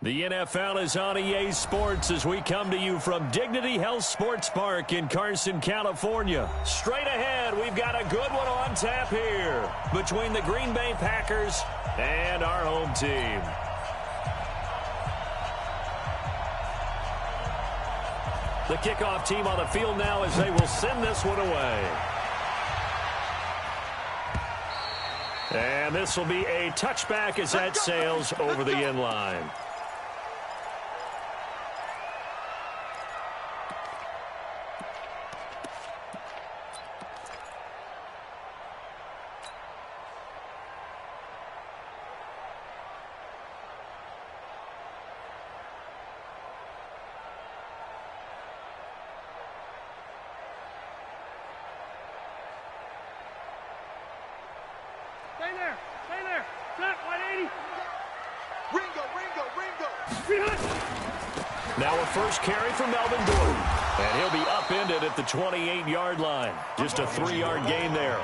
The NFL is on EA Sports as we come to you from Dignity Health Sports Park in Carson, California. Straight ahead, we've got a good one on tap here between the Green Bay Packers and our home team. The kickoff team on the field now as they will send this one away. And this will be a touchback as that sails over the end line. Stay there, set, 180. Ringo. Now a first carry for Melvin Gordon. And he'll be upended at the 28-yard line. Just a 3-yard gain there.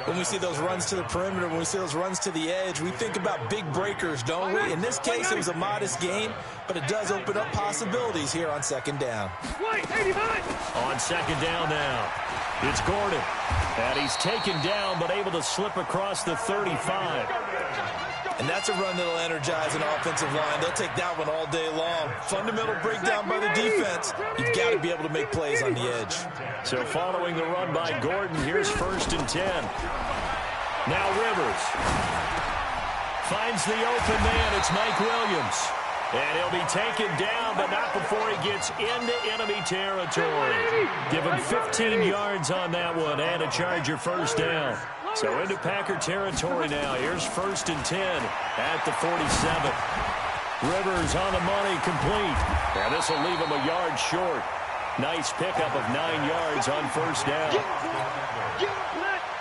When we see those runs to the perimeter, when we see those runs to the edge, we think about big breakers, don't we? In this case, it was a modest gain, but it does open up possibilities here on second down. On second down now, it's Gordon. And he's taken down, but able to slip across the 35. And that's a run that'll energize an offensive line. They'll take that one all day long. Fundamental breakdown by the defense. You've got to be able to make plays on the edge. So following the run by Gordon, here's 1st and 10. Now Rivers finds the open man. It's Mike Williams. And he'll be taken down, but not before he gets into enemy territory. Give him 15 yards on that one and a Charger first down. So into Packer territory now. Here's 1st and 10 at the 47. Rivers on the money, complete. And this will leave him a yard short. Nice pickup of 9 yards on first down.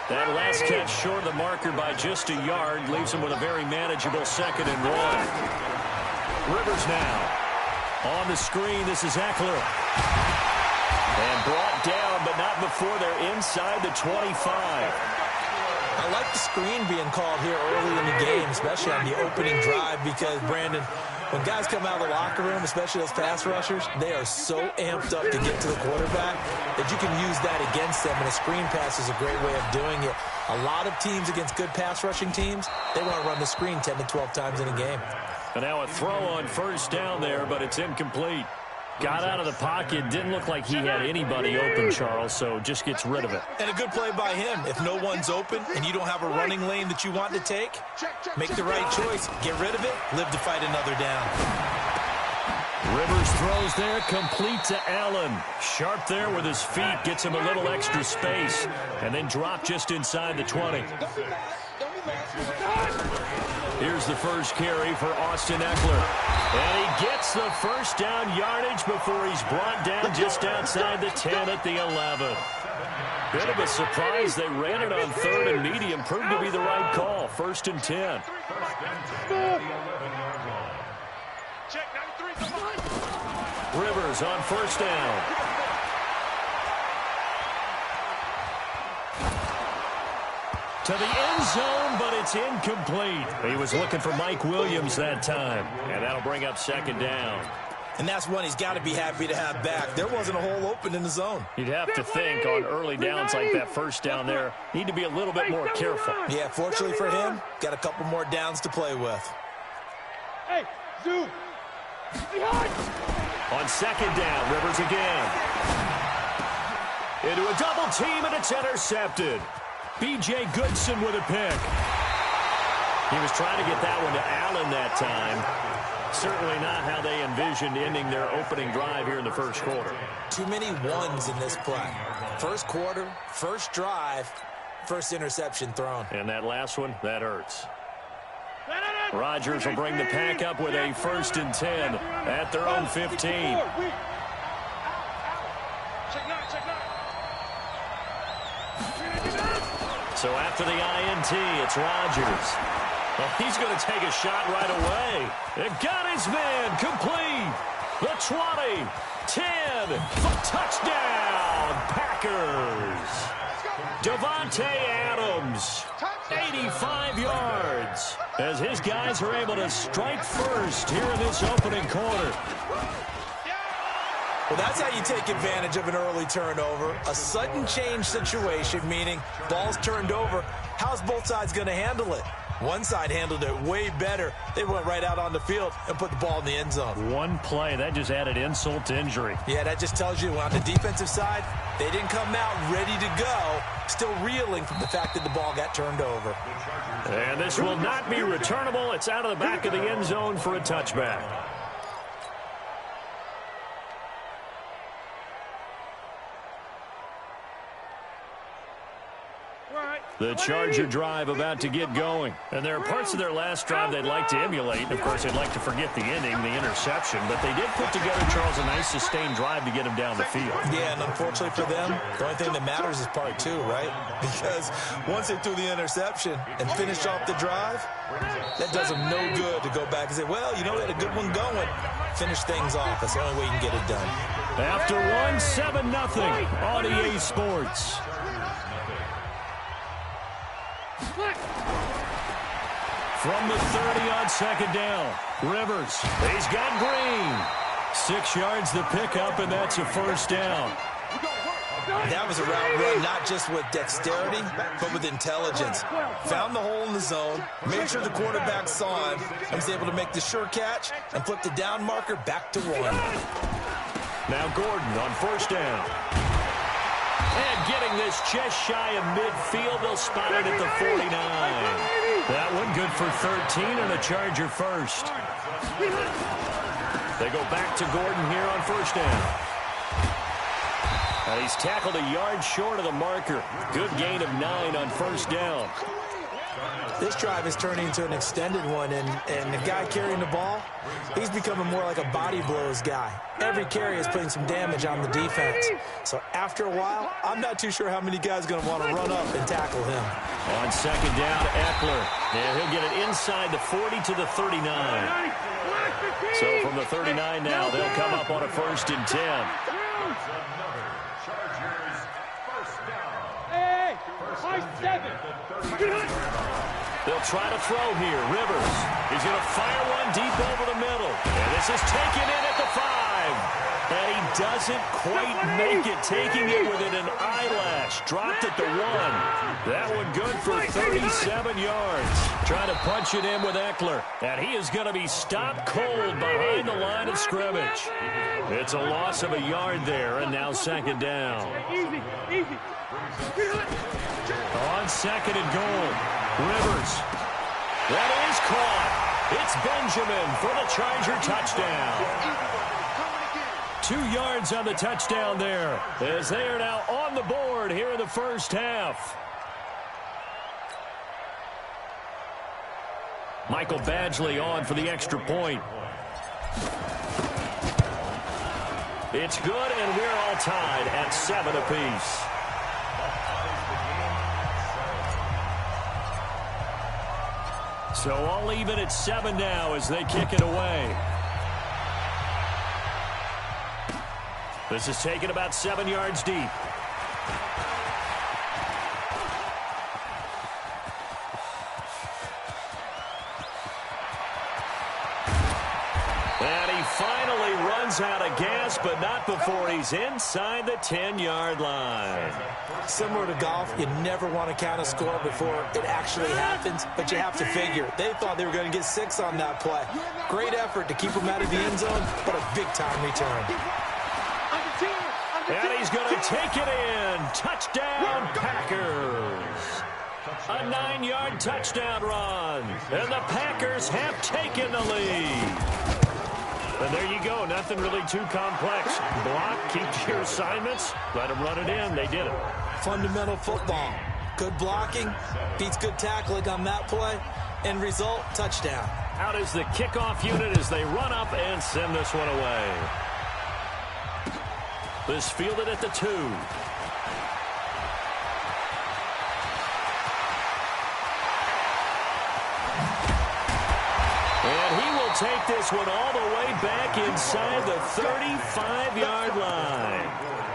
That last catch short of the marker by just a yard leaves him with a very manageable 2nd and 1. Rivers now on the screen. This is Eckler. And brought down, but not before they're inside the 25. I like the screen being called here early in the game, especially on the opening drive, because, Brandon, when guys come out of the locker room, especially those pass rushers, they are so amped up to get to the quarterback that you can use that against them, and a screen pass is a great way of doing it. A lot of teams against good pass rushing teams, they want to run the screen 10 to 12 times in a game. And now a throw on first down there, but it's incomplete. Got out of the pocket. Didn't look like he had anybody open, Charles, so just gets rid of it. And a good play by him. If no one's open and you don't have a running lane that you want to take, make the right choice. Get rid of it. Live to fight another down. Rivers throws there, complete to Allen. Sharp there with his feet, gets him a little extra space, and then drop just inside the 20. Here's the first carry for Austin Eckler. And he gets the first down yardage before he's brought down just outside the 10 at the 11. Bit of a surprise. They ran it on 3rd and medium. Proved to be the right call. 1st and 10. Rivers on first down. To the end zone, but it's incomplete. He was looking for Mike Williams that time, and that'll bring up 2nd down. And that's one he's got to be happy to have back. There wasn't a hole open in the zone. You'd have to think on early downs like that first down there, need to be a little bit more careful. Yeah, fortunately for him, got a couple more downs to play with. Hey, zoom. On 2nd down, Rivers again. Into a double team, and it's intercepted. B.J. Goodson with a pick. He was trying to get that one to Allen that time. Certainly not how they envisioned ending their opening drive here in the first quarter. Too many ones in this play. First quarter, first drive, first interception thrown. And that last one, that hurts. Rodgers will bring the Pack up with a 1st and 10 at their own 15. So after the INT, it's Rodgers. Well, he's going to take a shot right away. It got his man complete. The 20, 10, the touchdown, Packers. Davante Adams, 8 85 yards as his guys are able to strike first here in this opening quarter. Well, that's how you take advantage of an early turnover. A sudden change situation, meaning ball's turned over. How's both sides going to handle it? One side handled it way better. They went right out on the field and put the ball in the end zone. One play, that just added insult to injury. Yeah, that just tells you on the defensive side, they didn't come out ready to go, still reeling from the fact that the ball got turned over. And this will not be returnable. It's out of the back of the end zone for a touchback. The Charger drive about to get going. And there are parts of their last drive they'd like to emulate. And, of course, they'd like to forget the ending, the interception. But they did put together, Charles, a nice sustained drive to get him down the field. Yeah, and unfortunately for them, the only thing that matters is part two, right? Because once they threw the interception and finished off the drive, that does them no good to go back and say, well, you know, we had a good one going. Finish things off. That's the only way you can get it done. After one, 7-0 on EA Sports. From the 30 on second down, Rivers. He's got Green. 6 yards the pickup, and that's a first down. That was a route run, not just with dexterity, but with intelligence. Found the hole in the zone, made sure the quarterback saw him, and was able to make the sure catch and flip the down marker back to 1. Now Gordon on first down. And getting this just shy of midfield, they'll spot it at the 49. That one good for 13 and a Charger first. They go back to Gordon here on first down. He's tackled a yard short of the marker. Good gain of 9 on first down. This drive is turning into an extended one, and the guy carrying the ball, he's becoming more like a body blows guy. Every carry is putting some damage on the defense. So after a while, I'm not too sure how many guys are going to want to run up and tackle him. On second down, Eckler. And he'll get it inside the 40 to the 39. So from the 39 now, they'll come up on a 1st and 10. They'll try to throw here. Rivers. He's going to fire one deep over the middle. And this is taken in at the 5. And he doesn't quite make it, taking it within an eyelash. Dropped at the 1. That one good for 37 yards. Trying to punch it in with Eckler. And he is going to be stopped cold behind the line of scrimmage. It's a loss of a yard there, and now second down. Easy. On second and goal, Rivers. That is caught. It's Benjamin for the Charger touchdown. 2 yards on the touchdown there, as they are now on the board here in the first half. Michael Badgley on for the extra point. It's good, and we're all tied at 7 apiece. So all even at 7 now as they kick it away. This is taken about 7 yards deep. And he finally runs out of gas, but not before he's inside the 10-yard line. Similar to golf, you never want to count a score before it actually happens, but you have to figure. They thought they were going to get 6 on that play. Great effort to keep them out of the end zone, but a big-time return. And he's going to take it in. Touchdown, Packers. A 9-yard touchdown run. And the Packers have taken the lead. And there you go. Nothing really too complex. Block, keep to your assignments, let them run it in. They did it. Fundamental football. Good blocking, beats good tackling on that play. End result, touchdown. Out is the kickoff unit as they run up and send this one away. This fielded at the 2. And he will take this one all the way back inside the 35-yard line.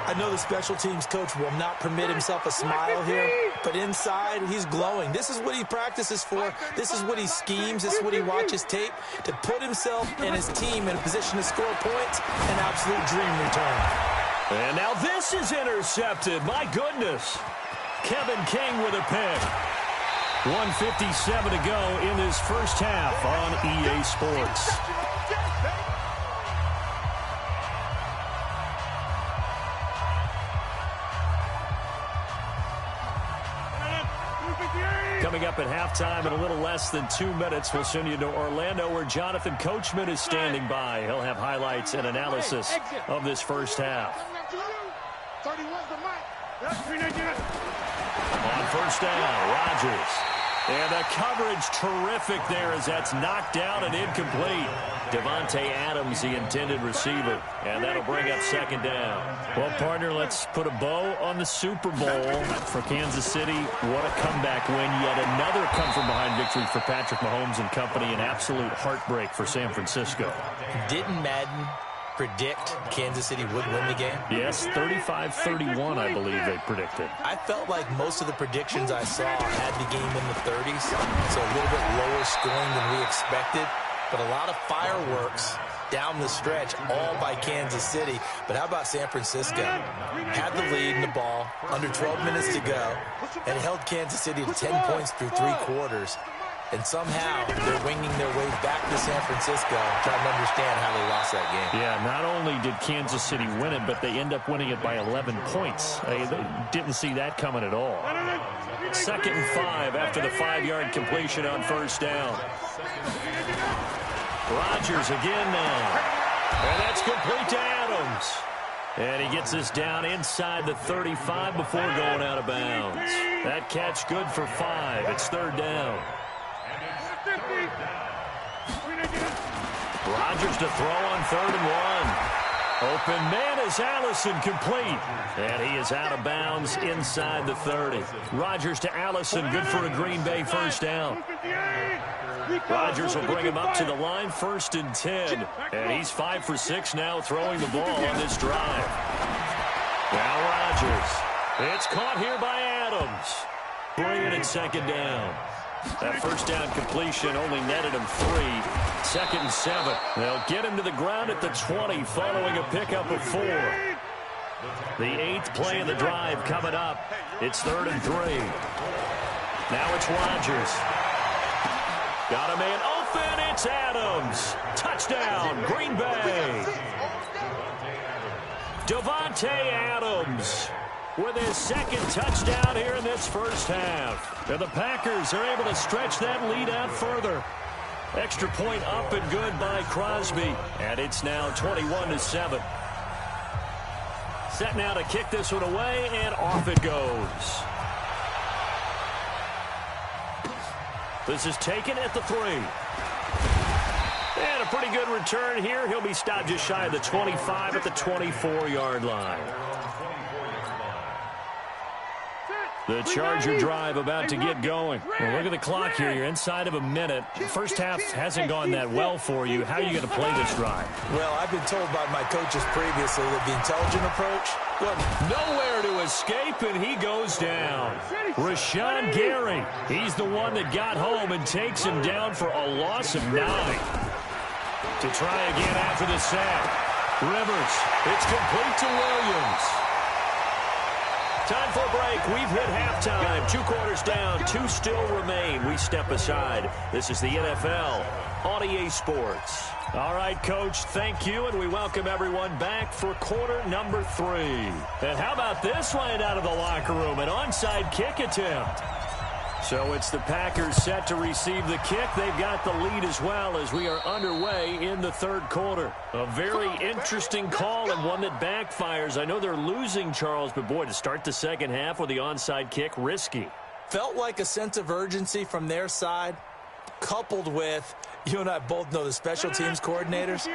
I know the special teams coach will not permit himself a smile here, but inside, he's glowing. This is what he practices for. This is what he schemes. This is what he watches tape to put himself and his team in a position to score points. An absolute dream return. And now this is intercepted. My goodness. Kevin King with a pick. 1:57 to go in this first half on EA Sports. Coming up at halftime in a little less than 2 minutes, we'll send you to Orlando where Jonathan Coachman is standing by. He'll have highlights and analysis of this first half. On first down, Rodgers. And the coverage terrific there as that's knocked down and incomplete. Devontae Adams, the intended receiver. And that'll bring up second down. Well, partner, let's put a bow on the Super Bowl for Kansas City. What a comeback win. Yet another come-from-behind victory for Patrick Mahomes and company. An absolute heartbreak for San Francisco. Didn't Madden predict Kansas City would win the game? Yes, 35-31, I believe they predicted. I felt like most of the predictions I saw had the game in the 30s, so a little bit lower scoring than we expected, but a lot of fireworks down the stretch, all by Kansas City. But how about San Francisco? Had the lead in the ball, under 12 minutes to go, and held Kansas City to 10 points through 3 quarters. And somehow they're winging their way back to San Francisco, trying to understand how they lost that game. Yeah, not only did Kansas City win it, but they end up winning it by 11 points. They didn't see that coming at all. 2nd and 5 after the 5-yard completion on first down. Rodgers again now. And that's complete to Adams. And he gets us down inside the 35 before going out of bounds. That catch good for 5. It's 3rd down. Rodgers to throw on 3rd and 1. Open man is Allison, complete. And he is out of bounds inside the 30. Rodgers to Allison, good for a Green Bay first down. Rodgers will bring him up to the line, 1st and 10. And he's 5 for 6 now throwing the ball on this drive. Now Rodgers. It's caught here by Adams. Bringing it 2nd down. That first down completion only netted him 3. 2nd and 7. They'll get him to the ground at the 20 following a pickup of 4. The 8th play of the drive coming up. It's 3rd and 3. Now it's Rodgers. Got a man open. It's Adams. Touchdown, Green Bay. Devontae Adams with his 2nd touchdown here in this first half. And the Packers are able to stretch that lead out further. Extra point up and good by Crosby. And it's now 21-7. Set now to kick this one away, and off it goes. This is taken at the 3. And a pretty good return here. He'll be stopped just shy of the 25 at the 24-yard line. The Charger drive about to get going. Well, look at the clock here. You're inside of a minute. The first half hasn't gone that well for you. How are you going to play this drive? Well, I've been told by my coaches previously that the intelligent approach, nowhere to escape, and he goes down. Rashawn Gary, he's the one that got home and takes him down for a loss of 9. To try again after the sack. Rivers, it's complete to Williams. Time for a break. We've hit halftime. 2 quarters down. 2 still remain. We step aside. This is the NFL on EA Sports. All right, Coach, thank you, and we welcome everyone back for quarter number 3. And how about this one out of the locker room? An onside kick attempt. So it's the Packers set to receive the kick. They've got the lead as well as we are underway in the 3rd quarter. A very interesting call and one that backfires. I know they're losing, Charles, but boy, to start the 2nd half with the onside kick, risky. Felt like a sense of urgency from their side, coupled with, you and I both know the special teams coordinators.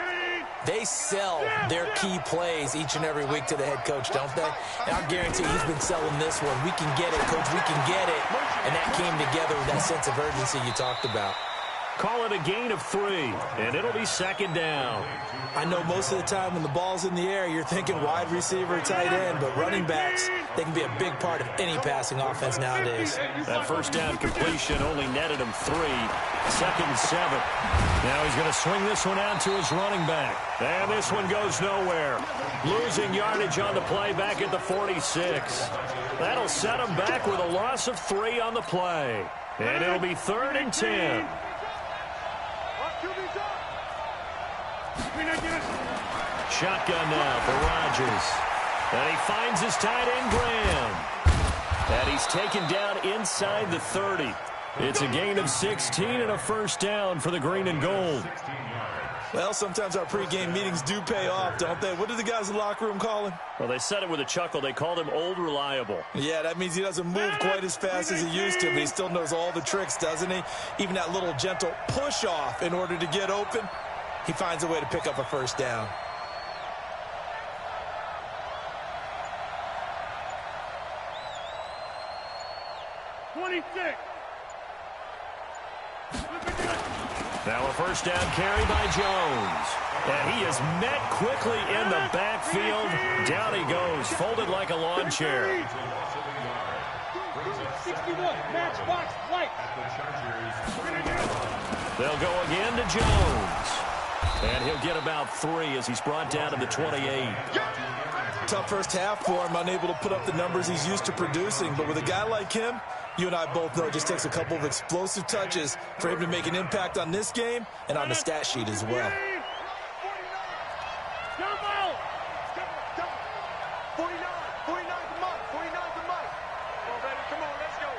They sell their key plays each and every week to the head coach, don't they? And I guarantee he's been selling this one. We can get it, Coach. We can get it. And that came together with that sense of urgency you talked about. Call it a gain of 3, and it'll be second down. I know most of the time when the ball's in the air, you're thinking wide receiver, tight end, but running backs, they can be a big part of any passing offense nowadays. That first down completion only netted him 3. Second and 7. Now he's going to swing this one out to his running back. And this one goes nowhere. Losing yardage on the play back at the 46. That'll set him back with a loss of 3 on the play. And it'll be 3rd and 10. Shotgun now for Rodgers. And he finds his tight end, Graham. And he's taken down inside the 30. It's a gain of 16 and a first down for the green and gold. Well, sometimes our pregame meetings do pay off, don't they? What do the guys in the locker room call him? Well, they said it with a chuckle. They called him Old Reliable. Yeah, that means he doesn't move quite as fast as he used to, but he still knows all the tricks, doesn't he? Even that little gentle push-off in order to get open, he finds a way to pick up a first down. Now a first down carry by Jones. And he is met quickly in the backfield. Down he goes, folded like a lawn chair. 61, match box, white. They'll go again to Jones. And he'll get about 3 as he's brought down to the 28. Tough first half for him, unable to put up the numbers he's used to producing. But with a guy like him, you and I both know it just takes a couple of explosive touches for him to make an impact on this game and on the stat sheet as well. 49 the mark. Come on, let's go.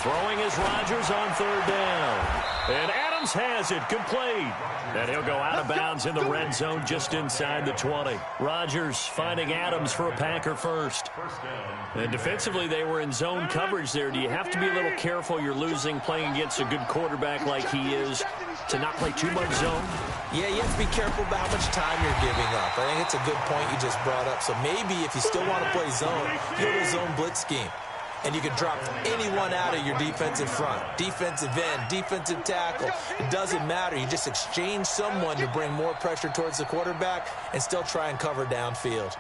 Throwing is Rodgers on 3rd down. And Adams has it complete. And he'll go out of bounds in the red zone just inside the 20. Rodgers finding Adams for a Packer first. And defensively, they were in zone coverage there. Do you have to be a little careful? You're losing, playing against a good quarterback like he is, to not play too much zone? Yeah, you have to be careful about how much time you're giving up. I think it's a good point you just brought up. So maybe if you still want to play zone, you go to a zone blitz scheme. And you can drop anyone out of your defensive front. Defensive end, defensive tackle. It doesn't matter. You just exchange someone to bring more pressure towards the quarterback and still try and cover downfield.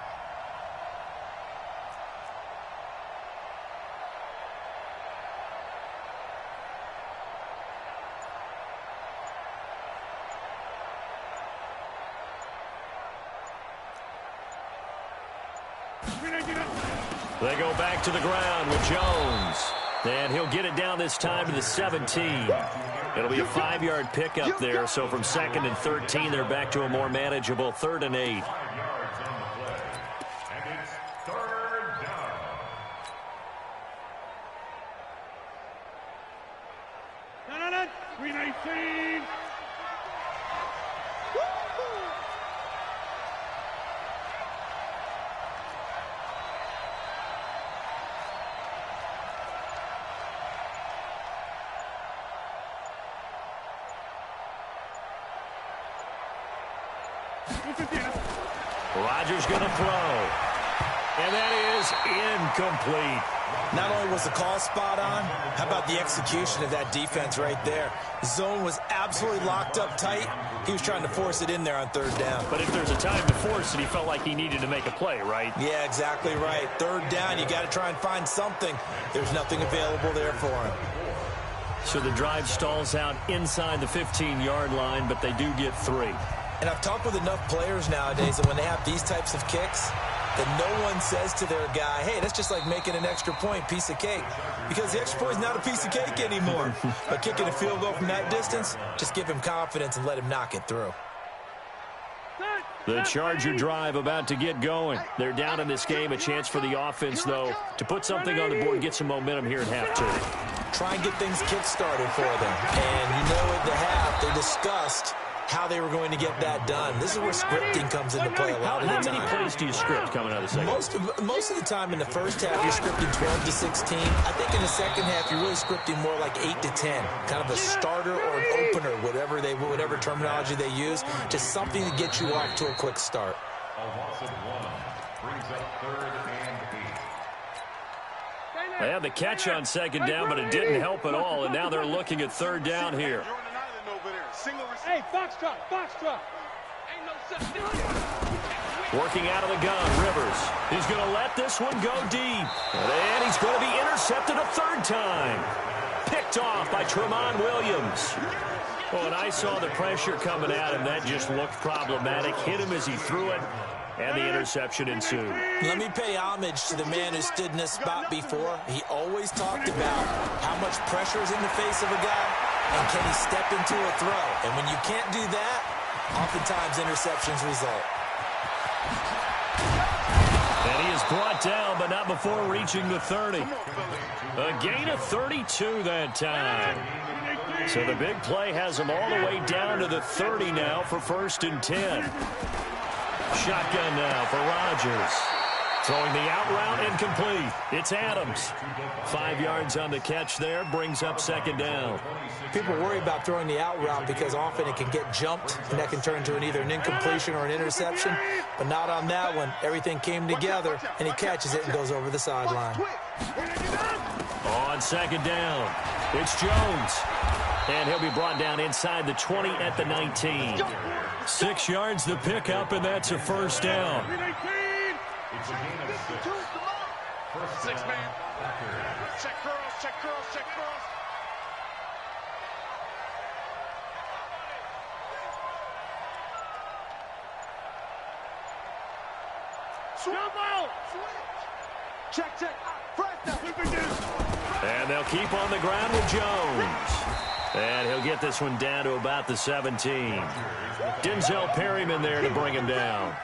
They go back to the ground with Jones. And he'll get it down this time to the 17. It'll be a 5-yard pickup there. So from 2nd and 13, they're back to a more manageable 3rd and 8. No. 319. Rodgers going to throw. And that is incomplete. Not only was the call spot on, how about the execution of that defense right there? Zone was absolutely locked up tight. He was trying to force it in there on 3rd down. But if there's a time to force it, he felt like he needed to make a play, right? Yeah, exactly right. 3rd down, you got to try and find something. There's nothing available there for him. So the drive stalls out inside the 15-yard line, but they do get 3. And I've talked with enough players nowadays that when they have these types of kicks, that no one says to their guy, hey, that's just like making an extra point, piece of cake. Because the extra point is not a piece of cake anymore. But kicking a field goal from that distance, just give him confidence and let him knock it through. The Charger drive about to get going. They're down in this game. A chance for the offense, though, to put something on the board, get some momentum here at half-2. Try and get things kick-started for them. And you know at the half, they discussed how they were going to get that done. This is where scripting comes into play a lot of the time. How many plays do you script coming out of the second? Most of the time in the first half, you're scripting 12 to 16. I think in the second half, you're really scripting more like 8 to 10. Kind of a starter or an opener, whatever terminology they use. Just something to get you off to a quick start. Stay They had the catch on second down, but it didn't help at all, and now they're looking at third down here. Hey, Foxtrot, Foxtrot. Working out of the gun, Rivers. He's going to let this one go deep. And he's going to be intercepted a third time. Picked off by Tramon Williams. Oh, and I saw the pressure coming at him. That just looked problematic. Hit him as he threw it, and the interception ensued. Let me pay homage to the man who stood in this spot before. He always talked about how much pressure is in the face of a guy, and can he step into a throw. And when you can't do that, oftentimes interceptions result. And he is brought down, but not before reaching the 30. A gain of 32 that time. So the big play has him all the way down to the 30 now for 1st and 10. Shotgun now for Rodgers. Throwing the out route incomplete. It's Adams. 5 yards on the catch there. Brings up 2nd down. People worry about throwing the out route because often it can get jumped, and that can turn into either an incompletion or an interception. But not on that one. Everything came together, and he catches it and goes over the sideline. On 2nd down, it's Jones. And he'll be brought down inside the 20 at the 19. 6 yards the pickup, and that's a 1st down. It's a gain of 6. 6 man. Check curls, check curls, check curls. Check, check. And they'll keep on the ground with Jones. And he'll get this one down to about the 17. Denzel Perryman there to bring him down.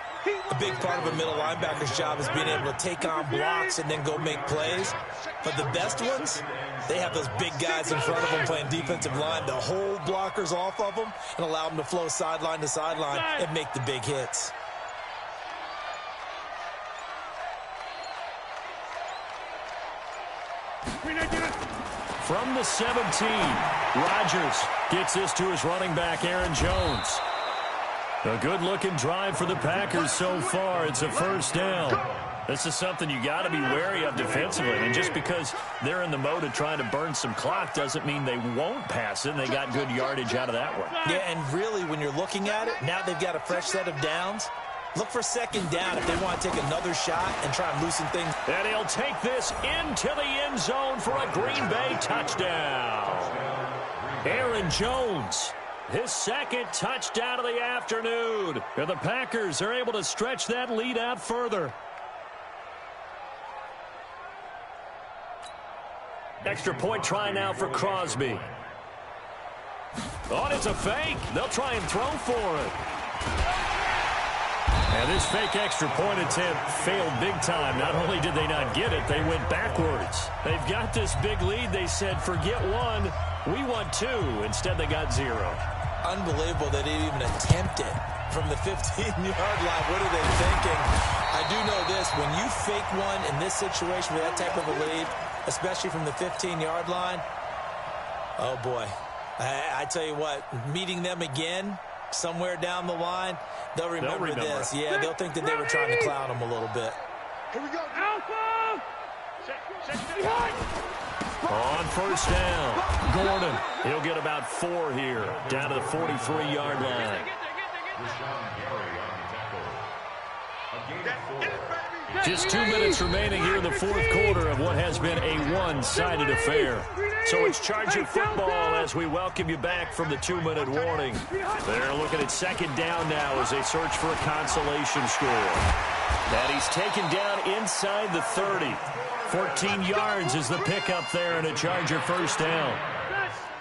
A big part of a middle linebacker's job is being able to take on blocks and then go make plays. But the best ones, they have those big guys in front of them playing defensive line to hold blockers off of them and allow them to flow sideline to sideline and make the big hits. From the 17, Rodgers gets this to his running back, Aaron Jones. A good-looking drive for the Packers so far. It's a 1st down. This is something you got to be wary of defensively. And just because they're in the mode of trying to burn some clock doesn't mean they won't pass it. And they got good yardage out of that one. Yeah, and really, when you're looking at it, now they've got a fresh set of downs. Look for 2nd down if they want to take another shot and try and loosen things. And he'll take this into the end zone for a Green Bay touchdown. Aaron Jones, his 2nd touchdown of the afternoon. And the Packers are able to stretch that lead out further. Extra point try now for Crosby. Oh, it's a fake. They'll try and throw for it. And this fake extra point attempt failed big time. Not only did they not get it, they went backwards. They've got this big lead. They said, forget 1, we want 2. Instead, they got 0. Unbelievable they didn't even attempt it from the 15-yard line. What are they thinking? I do know this. When you fake one in this situation with that type of a lead, especially from the 15-yard line, oh, boy. I tell you what, meeting them again somewhere down the line, they'll remember this. Yeah, they'll think that they were trying to clown them a little bit. Here we go. Alpha! On 1st down, Gordon. He'll get about 4 here, down to the 43-yard line. Just 2 minutes remaining here in the 4th quarter of what has been a one-sided affair. So it's Charger football as we welcome you back from the 2-minute warning. They're looking at 2nd down now as they search for a consolation score. And he's taken down inside the 30. 14 yards is the pickup there and a Charger 1st down.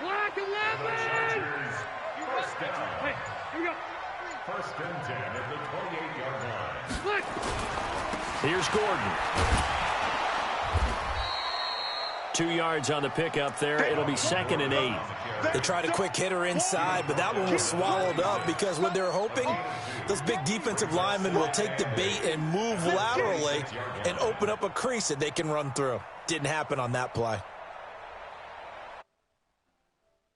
Block 11! Hey, here we go. 1st and 10 at the 28-yard line. Here's Gordon. 2 yards on the pickup there. It'll be 2nd and 8. They tried a quick hitter inside, but that one was swallowed up because what they're hoping, those big defensive linemen will take the bait and move laterally and open up a crease that they can run through. Didn't happen on that play.